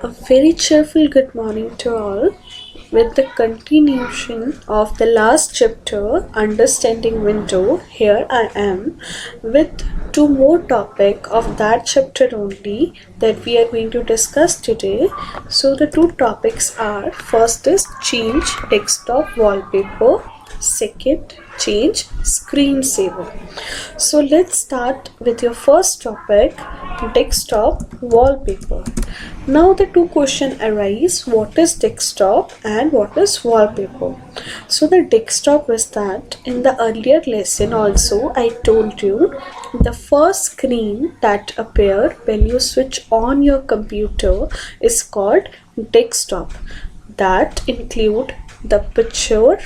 A very cheerful good morning to all. With the continuation of the last chapter, Understanding Window, here I am with two more topic of that chapter only that we are going to discuss today. So the two topics are, first is change desktop wallpaper, second change screensaver. So let's start with your first topic, desktop wallpaper. Now the two questions arise, what is desktop and what is wallpaper? So the desktop is that in the earlier lesson also I told you the first screen that appear when you switch on your computer is called desktop. That include the picture,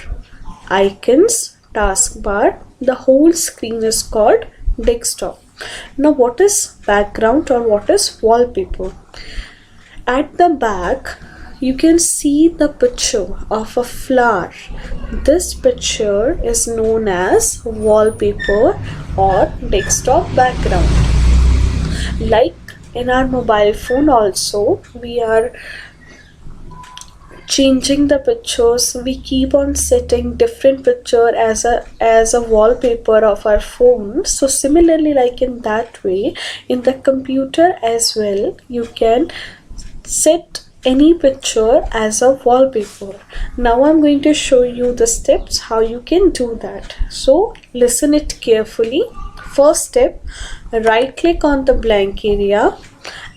icons, taskbar, the whole screen is called desktop. Now what is background or what is wallpaper? At the back you can see the picture of a flower. This picture is known as wallpaper or desktop background. Like in our mobile phone also, we are changing the pictures. We keep on setting different picture as a wallpaper of our phone. So similarly, like in that way, in the computer as well, you can set any picture as a wallpaper. Now I'm going to show you the steps how you can do that. So listen it carefully. First step, right click on the blank area.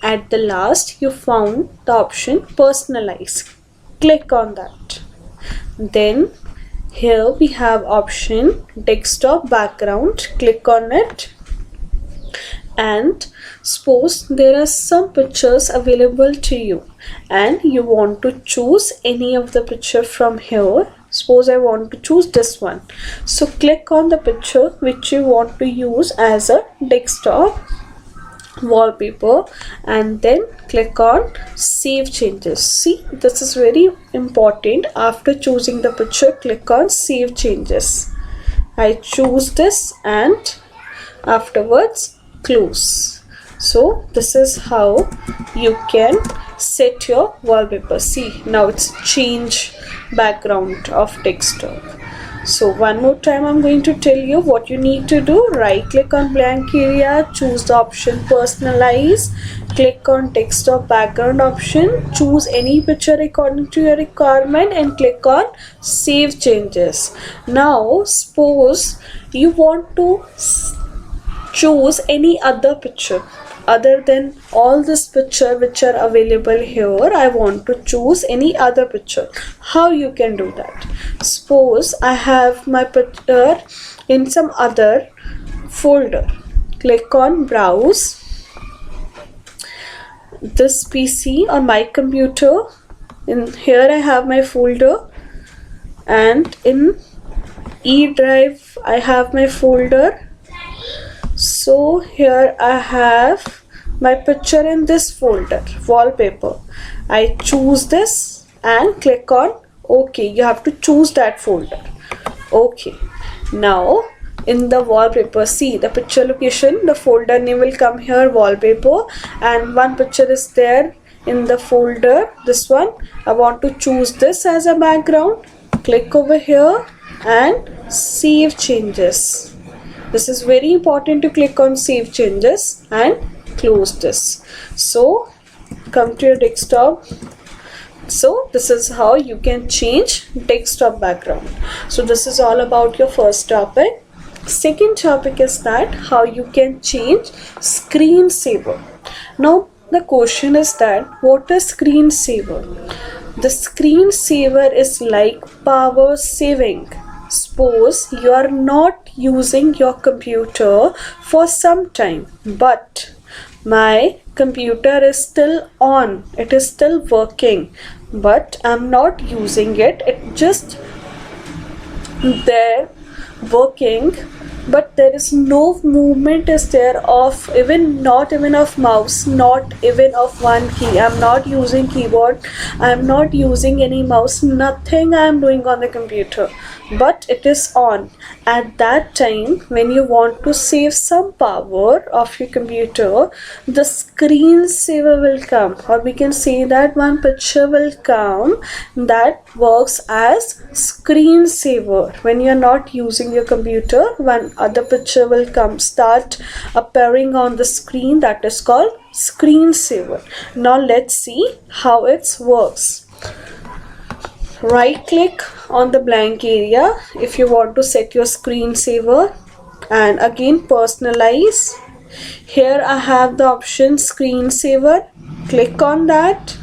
At the last you found the option personalize. Click on that. Then here we have option desktop background. Click on it. And suppose there are some pictures available to you and you want to choose any of the picture from here. Suppose I want to choose this one. So click on the picture which you want to use as a desktop wallpaper and then click on save changes. See, this is very important. After choosing the picture, click on save changes. I choose this and afterwards close. So this is how you can set your wallpaper. See, now it's change background of desktop. So one more time I'm going to tell you what you need to do. Right click on blank area, choose the option personalize, click on desktop background option, choose any picture according to your requirement and click on save changes. Now suppose you want to choose any other picture other than all this picture which are available here. I want to choose any other picture. How you can do that? Suppose I have my picture in some other folder. Click on browse. This PC or my computer, in here I have my folder and in E drive I have my folder. So here I have my picture in this folder, wallpaper. I choose this and click on OK. You have to choose that folder. OK. Now in the wallpaper, see the picture location, the folder name will come here, wallpaper, and one picture is there in the folder, this one. I want to choose this as a background. Click over here and save changes. This is very important to click on save changes and close this. So come to your desktop. So this is how you can change desktop background. So this is all about your first topic. Second topic is that how you can change screensaver. Now the question is that what is screensaver? The screensaver is like power saving. Suppose you are not using your computer for some time, but my computer is still on, it is still working, but I'm not using it, it just there working, but there is no movement is there of not even of mouse, not even of one key. I'm not using keyboard, I'm not using any mouse, nothing I'm doing on the computer, but it is on. At that time, when you want to save some power of your computer, the screensaver will come, or we can say that one picture will come that works as screensaver. When you're not using your computer, one other picture will come, start appearing on the screen, that is called screensaver. Now let's see how it works. Right click on the blank area if you want to set your screensaver, and again personalize. Here I have the option screensaver, click on that.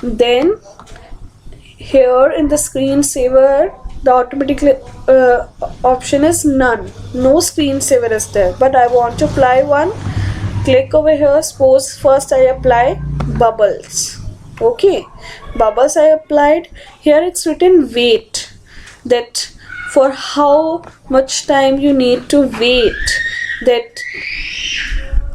Then here in the screensaver, the automatic option is none, no screensaver is there, but I want to apply one. Click over here. Suppose first I apply bubbles. Okay, bubbles I applied. Here it's written wait, that for how much time you need to wait. That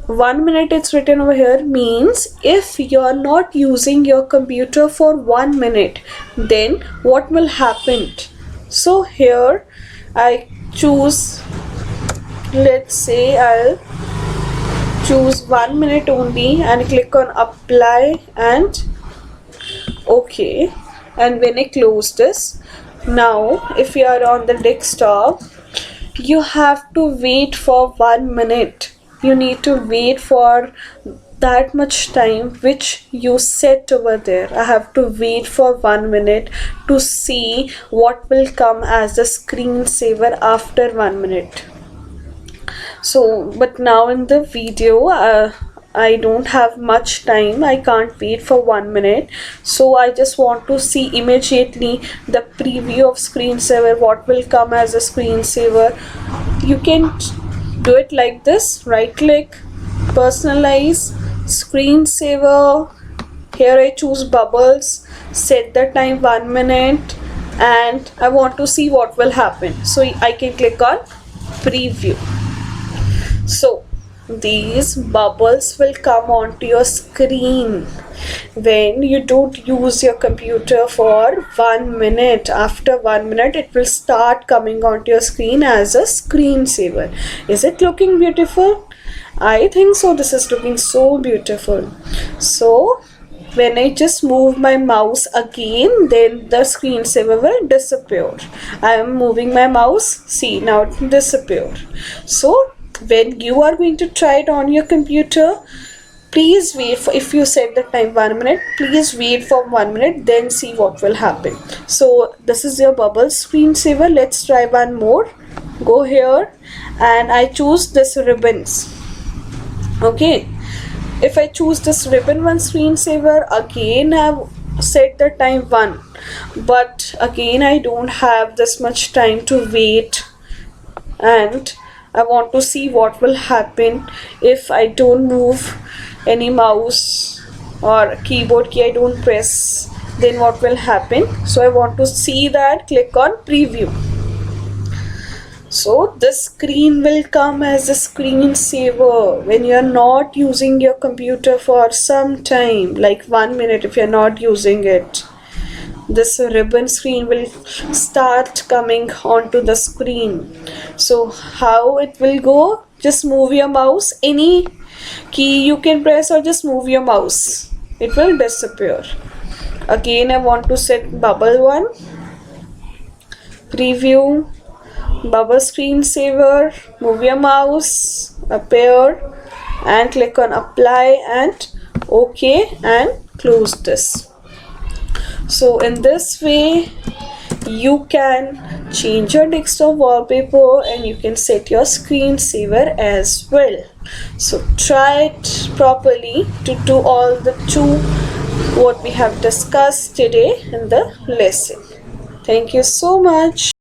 1 minute it's written over here, means if you're not using your computer for 1 minute, then what will happen? So here I choose, let's say I'll choose 1 minute only and click on apply and okay. And when I close this, now if you are on the desktop, you have to wait for 1 minute. You need to wait for that much time which you set over there. I have to wait for 1 minute to see what will come as the screensaver after 1 minute. So but now in the video I don't have much time, I can't wait for 1 minute, so I just want to see immediately the preview of screensaver, what will come as a screensaver. You can do it like this, right click, personalize, screensaver. Here I choose bubbles, set the time 1 minute, and I want to see what will happen, so I can click on preview. So these bubbles will come onto your screen when you don't use your computer for 1 minute. After 1 minute it will start coming onto your screen as a screensaver. Is it looking beautiful? I think so. This is looking so beautiful. So when I just move my mouse again, then the screensaver will disappear. I am moving my mouse, see, now it disappeared. So when you are going to try it on your computer, please wait for, if you set the time 1 minute, please wait for 1 minute, then see what will happen. So this is your bubble screensaver. Let's try one more. Go here and I choose this ribbons. Okay, if I choose this ribbon one screensaver, again I've set the time 1, but again I don't have this much time to wait, and I want to see what will happen if I don't move any mouse or keyboard key, I don't press, then what will happen. So I want to see that, click on preview. So this screen will come as a screensaver when you are not using your computer for some time, like 1 minute if you are not using it. This ribbon screen will start coming onto the screen. So how it will go? Just move your mouse, any key you can press, or just move your mouse, it will disappear. Again I want to set bubble one, preview, bubble screensaver, move your mouse, appear, and click on apply and OK, and close this. So in this way you can change your desktop wallpaper and you can set your screensaver as well. So try it properly to do all the two what we have discussed today in the lesson. Thank you so much.